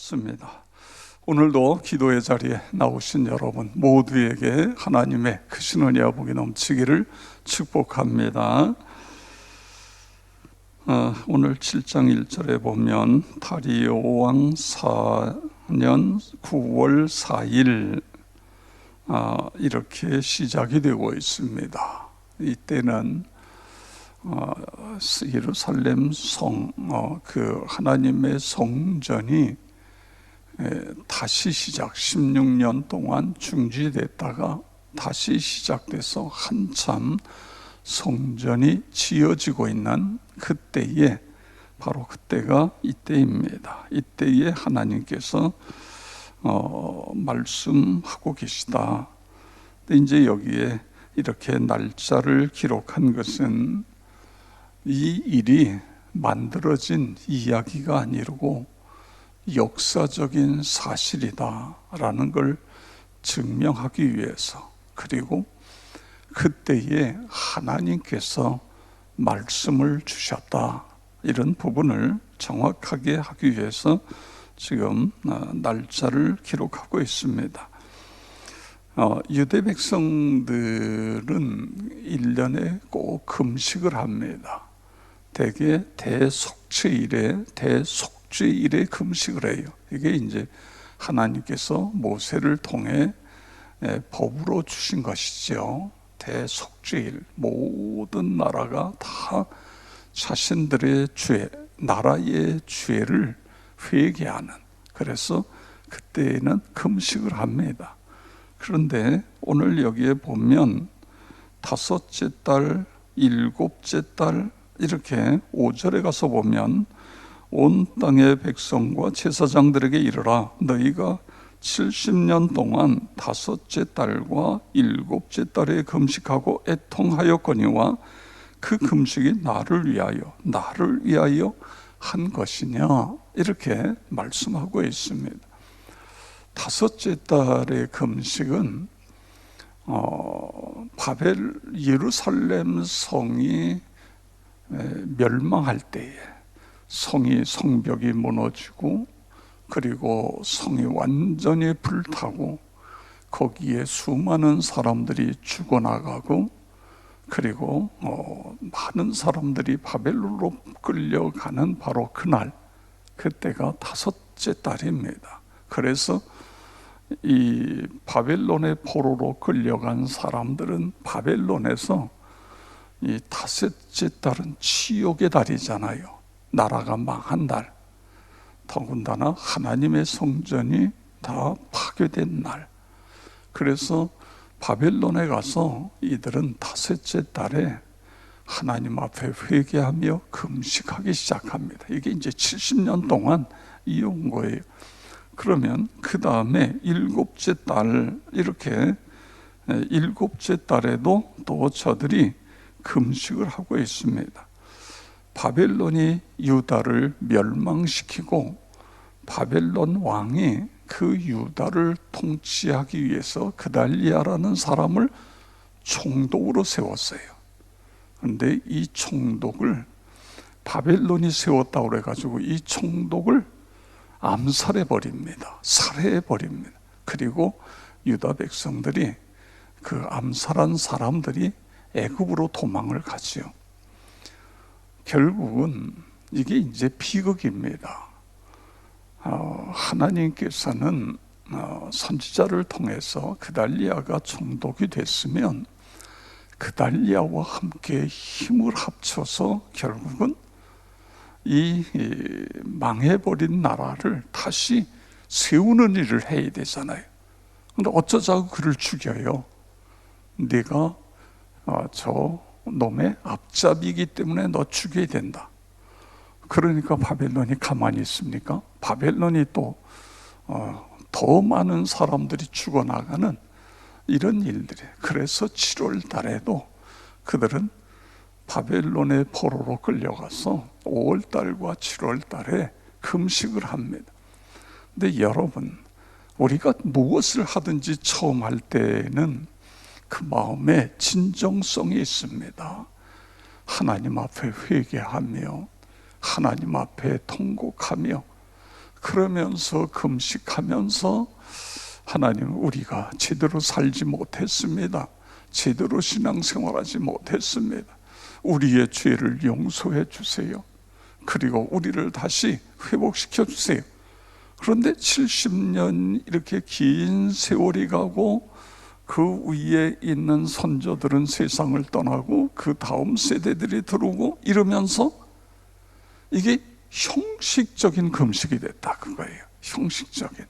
좋습니다. 오늘도 기도의 자리에 나오신 여러분 모두에게 하나님의 크신 은혜와 복이 넘치기를 축복합니다. 오늘 7장 1절에 보면 다리오 왕 4년 9월 4일 이렇게 시작이 되고 있습니다. 이때는 예루살렘 그 하나님의 성전이 다시 시작 16년 동안 중지됐다가 다시 시작돼서 한참 성전이 지어지고 있는 그때에 바로 그때가 이때입니다. 이때에 하나님께서 말씀하고 계시다. 근데 이제 여기에 이렇게 날짜를 기록한 것은 이 일이 만들어진 이야기가 아니고 역사적인 사실이다라는 걸 증명하기 위해서, 그리고 그때에 하나님께서 말씀을 주셨다, 이런 부분을 정확하게 하기 위해서 지금 날짜를 기록하고 있습니다. 유대 백성들은 1년에 꼭 금식을 합니다. 대개 대속죄일에 금식을 해요. 이게 이제 하나님께서 모세를 통해 법으로 주신 것이죠. 대속죄일, 모든 나라가 다 자신들의 죄, 나라의 죄를 회개하는, 그래서 그때는 금식을 합니다. 그런데 오늘 여기에 보면 다섯째 달, 일곱째 달, 이렇게 5절에 가서 보면 온 땅의 백성과 제사장들에게 이르라, 너희가 70년 동안 다섯째 달과 일곱째 달에 금식하고 애통하였거니와 그 금식이 나를 위하여 한 것이냐, 이렇게 말씀하고 있습니다. 다섯째 달의 금식은 예루살렘 성이 멸망할 때에 성벽이 무너지고, 그리고 성이 완전히 불타고 거기에 수많은 사람들이 죽어나가고, 그리고 많은 사람들이 바벨론으로 끌려가는 바로 그날, 그때가 다섯째 달입니다. 그래서 이 바벨론의 포로로 끌려간 사람들은 바벨론에서, 이 다섯째 달은 치욕의 달이잖아요. 나라가 망한 달, 더군다나 하나님의 성전이 다 파괴된 날. 그래서 바벨론에 가서 이들은 다섯째 달에 하나님 앞에 회개하며 금식하기 시작합니다. 이게 이제 70년 동안 이어온 거예요. 그러면 그 다음에 일곱째 달, 이렇게 일곱째 달에도 또 저들이 금식을 하고 있습니다. 바벨론이 유다를 멸망시키고 바벨론 왕이 그 유다를 통치하기 위해서 그달리아라는 사람을 총독으로 세웠어요. 그런데 이 총독을 바벨론이 세웠다고 그래가지고 이 총독을 암살해버립니다. 살해해버립니다. 그리고 유다 백성들이, 그 암살한 사람들이 애굽으로 도망을 가지요. 결국은 이게 이제 비극입니다. 하나님께서는 선지자를 통해서 그달리아가 총독이 됐으면 그달리아와 함께 힘을 합쳐서 결국은 이 망해버린 나라를 다시 세우는 일을 해야 되잖아요. 근데 어쩌자고 그를 죽여요. 네가 저 놈의 앞잡이기 때문에 너 죽여야 된다. 그러니까 바벨론이 가만히 있습니까? 바벨론이 또 더 많은 사람들이 죽어나가는 이런 일들이. 그래서 7월 달에도 그들은 바벨론의 포로로 끌려가서 5월 달과 7월 달에 금식을 합니다. 근데 여러분, 우리가 무엇을 하든지 처음 할 때는 그 마음에 진정성이 있습니다. 하나님 앞에 회개하며 하나님 앞에 통곡하며 그러면서 금식하면서 하나님, 우리가 제대로 살지 못했습니다. 제대로 신앙생활하지 못했습니다. 우리의 죄를 용서해 주세요. 그리고 우리를 다시 회복시켜 주세요. 그런데 70년 이렇게 긴 세월이 가고 그 위에 있는 선조들은 세상을 떠나고 그 다음 세대들이 들어오고 이러면서 이게 형식적인 금식이 됐다, 그거예요. 형식적인.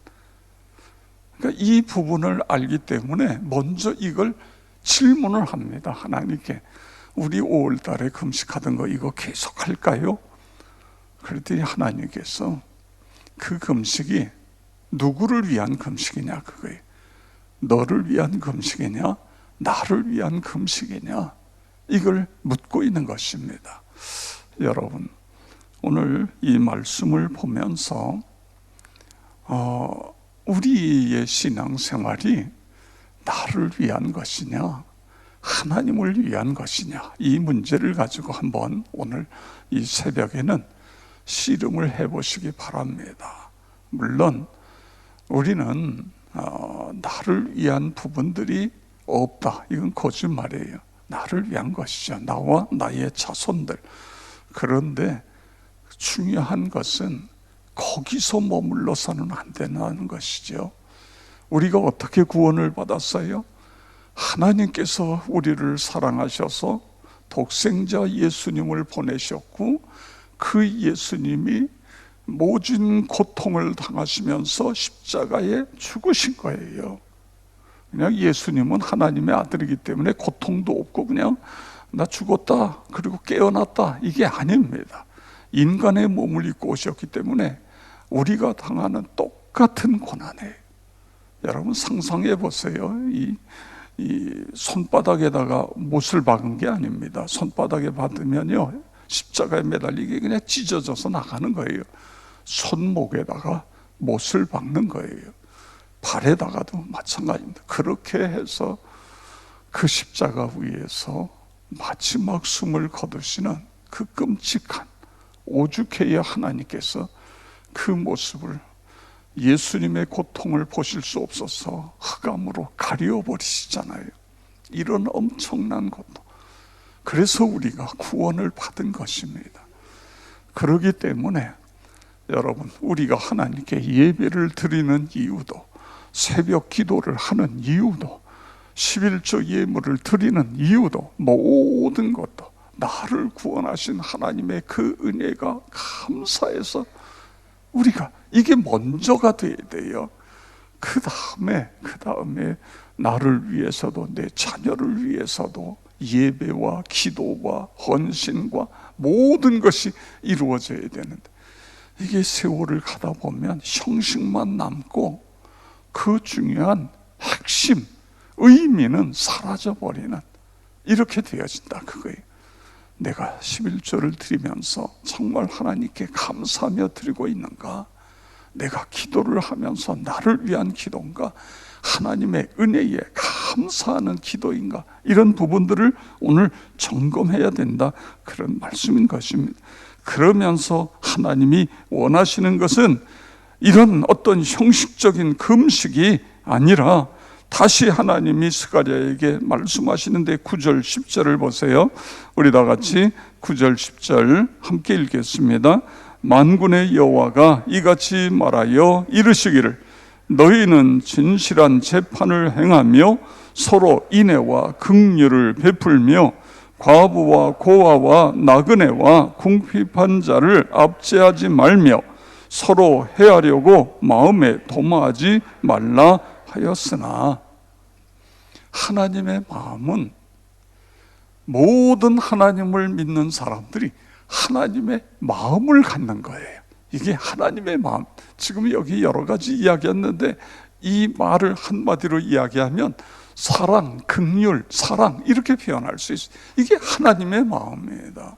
그러니까 이 부분을 알기 때문에 먼저 이걸 질문을 합니다, 하나님께. 우리 5월 달에 금식하던 거 이거 계속 할까요? 그랬더니 하나님께서 그 금식이 누구를 위한 금식이냐, 그거예요. 너를 위한 금식이냐, 나를 위한 금식이냐, 이걸 묻고 있는 것입니다. 여러분, 오늘 이 말씀을 보면서 우리의 신앙생활이 나를 위한 것이냐, 하나님을 위한 것이냐, 이 문제를 가지고 한번 오늘 이 새벽에는 씨름을 해보시기 바랍니다. 물론 우리는 나를 위한 부분들이 없다, 이건 거짓말이에요. 나를 위한 것이죠, 나와 나의 자손들. 그런데 중요한 것은 거기서 머물러서는 안 된다는 것이죠. 우리가 어떻게 구원을 받았어요? 하나님께서 우리를 사랑하셔서 독생자 예수님을 보내셨고, 그 예수님이 모진 고통을 당하시면서 십자가에 죽으신 거예요. 그냥 예수님은 하나님의 아들이기 때문에 고통도 없고 그냥 나 죽었다 그리고 깨어났다, 이게 아닙니다. 인간의 몸을 입고 오셨기 때문에 우리가 당하는 똑같은 고난이에요. 여러분 상상해 보세요. 이 손바닥에다가 못을 박은 게 아닙니다. 손바닥에 받으면요, 십자가에 매달리게 그냥 찢어져서 나가는 거예요. 손목에다가 못을 박는 거예요. 발에다가도 마찬가지입니다. 그렇게 해서 그 십자가 위에서 마지막 숨을 거두시는 그 끔찍한 오죽해야 하나님께서 그 모습을, 예수님의 고통을 보실 수 없어서 흑암으로 가려버리시잖아요. 이런 엄청난 고통. 그래서 우리가 구원을 받은 것입니다. 그렇기 때문에 여러분, 우리가 하나님께 예배를 드리는 이유도, 새벽 기도를 하는 이유도, 11조 예물을 드리는 이유도, 모든 것도 나를 구원하신 하나님의 그 은혜가 감사해서 우리가 이게 먼저가 돼야 돼요. 그 다음에 나를 위해서도 내 자녀를 위해서도 예배와 기도와 헌신과 모든 것이 이루어져야 되는데, 이게 세월을 가다 보면 형식만 남고 그 중요한 핵심, 의미는 사라져버리는, 이렇게 되어진다, 그거예요. 내가 11조를 드리면서 정말 하나님께 감사하며 드리고 있는가? 내가 기도를 하면서 나를 위한 기도인가? 하나님의 은혜에 감사하는 기도인가? 이런 부분들을 오늘 점검해야 된다, 그런 말씀인 것입니다. 그러면서 하나님이 원하시는 것은 이런 어떤 형식적인 금식이 아니라 다시 하나님이 스가랴에게 말씀하시는데 9절 10절을 보세요. 우리 다 같이 9절 10절 함께 읽겠습니다. 만군의 여호와가 이같이 말하여 이르시기를, 너희는 진실한 재판을 행하며 서로 인애와 긍휼을 베풀며 과부와 고아와 나그네와 궁핍한 자를 압제하지 말며 서로 해하려고 마음에 도모하지 말라 하였으나, 하나님의 마음은 모든 하나님을 믿는 사람들이 하나님의 마음을 갖는 거예요. 이게 하나님의 마음. 지금 여기 여러 가지 이야기했는데 이 말을 한마디로 이야기하면 사랑, 긍휼, 사랑, 이렇게 표현할 수 있어요. 이게 하나님의 마음입니다.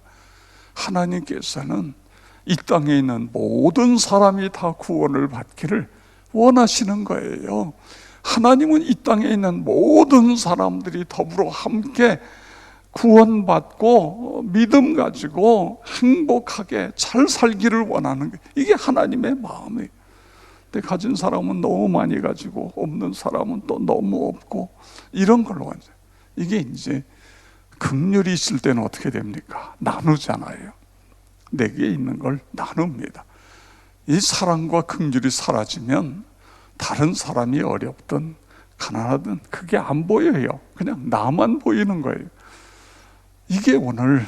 하나님께서는 이 땅에 있는 모든 사람이 다 구원을 받기를 원하시는 거예요. 하나님은 이 땅에 있는 모든 사람들이 더불어 함께 구원받고 믿음 가지고 행복하게 잘 살기를 원하는 거예요. 이게 하나님의 마음이에요. 근데 가진 사람은 너무 많이 가지고 없는 사람은 또 너무 없고 이런 걸로 완전. 이게 이제 긍휼이 있을 때는 어떻게 됩니까? 나누잖아요. 내게 있는 걸 나눕니다. 이 사랑과 긍휼이 사라지면 다른 사람이 어렵든 가난하든 그게 안 보여요. 그냥 나만 보이는 거예요. 이게 오늘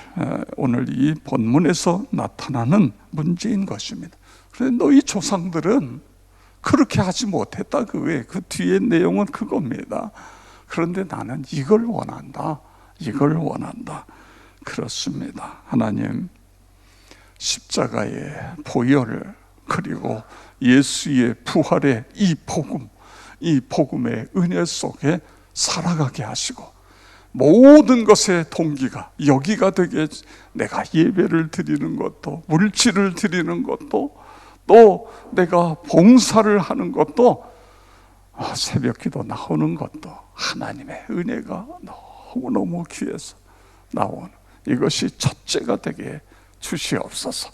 이 본문에서 나타나는 문제인 것입니다. 그런데 너희 조상들은 그렇게 하지 못했다. 그 뒤에 내용은 그겁니다. 그런데 나는 이걸 원한다. 이걸 원한다. 그렇습니다. 하나님, 십자가의 보혈을 그리고 예수의 부활의 이 복음의 은혜 속에 살아가게 하시고 모든 것의 동기가 여기가 되게 내가 예배를 드리는 것도 물질을 드리는 것도 또 내가 봉사를 하는 것도 새벽 기도 나오는 것도 하나님의 은혜가 너무너무 귀해서 나오는 이것이 첫째가 되게 주시옵소서.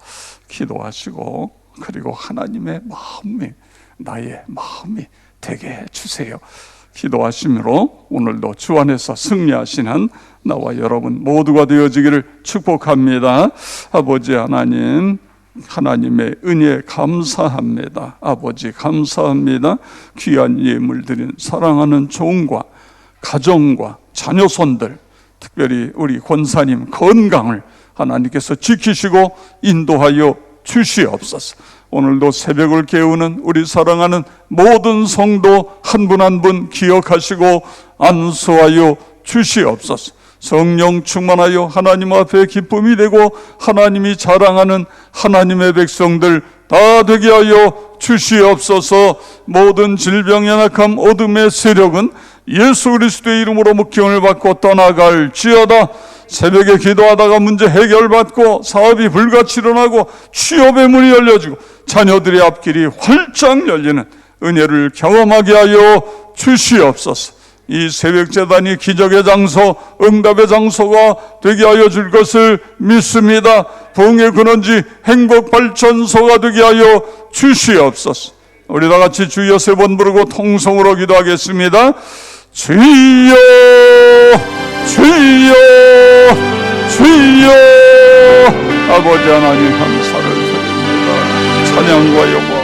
기도하시고 그리고 하나님의 마음이 나의 마음이 되게 해주세요. 기도하심으로 오늘도 주 안에서 승리하시는 나와 여러분 모두가 되어지기를 축복합니다. 아버지 하나님, 하나님의 은혜에 감사합니다. 아버지 감사합니다. 귀한 예물 드린 사랑하는 종과 가정과 자녀손들, 특별히 우리 권사님 건강을 하나님께서 지키시고 인도하여 주시옵소서. 오늘도 새벽을 깨우는 우리 사랑하는 모든 성도 한 분 한 분 기억하시고 안수하여 주시옵소서. 성령 충만하여 하나님 앞에 기쁨이 되고 하나님이 자랑하는 하나님의 백성들 다 되게 하여 주시옵소서. 모든 질병, 연약함, 어둠의 세력은 예수 그리스도의 이름으로 목경을 받고 떠나갈지어다. 새벽에 기도하다가 문제 해결받고 사업이 불같이 일어나고 취업의 문이 열려지고 자녀들의 앞길이 활짝 열리는 은혜를 경험하게 하여 주시옵소서. 이 새벽재단이 기적의 장소, 응답의 장소가 되게 하여 줄 것을 믿습니다. 부흥의 근원지, 행복발전소가 되게 하여 주시옵소서. 우리 다 같이 주여 세 번 부르고 통성으로 기도하겠습니다. 주여 주여 주여. 아버지 하나님 감사를 드립니다. 찬양과 영광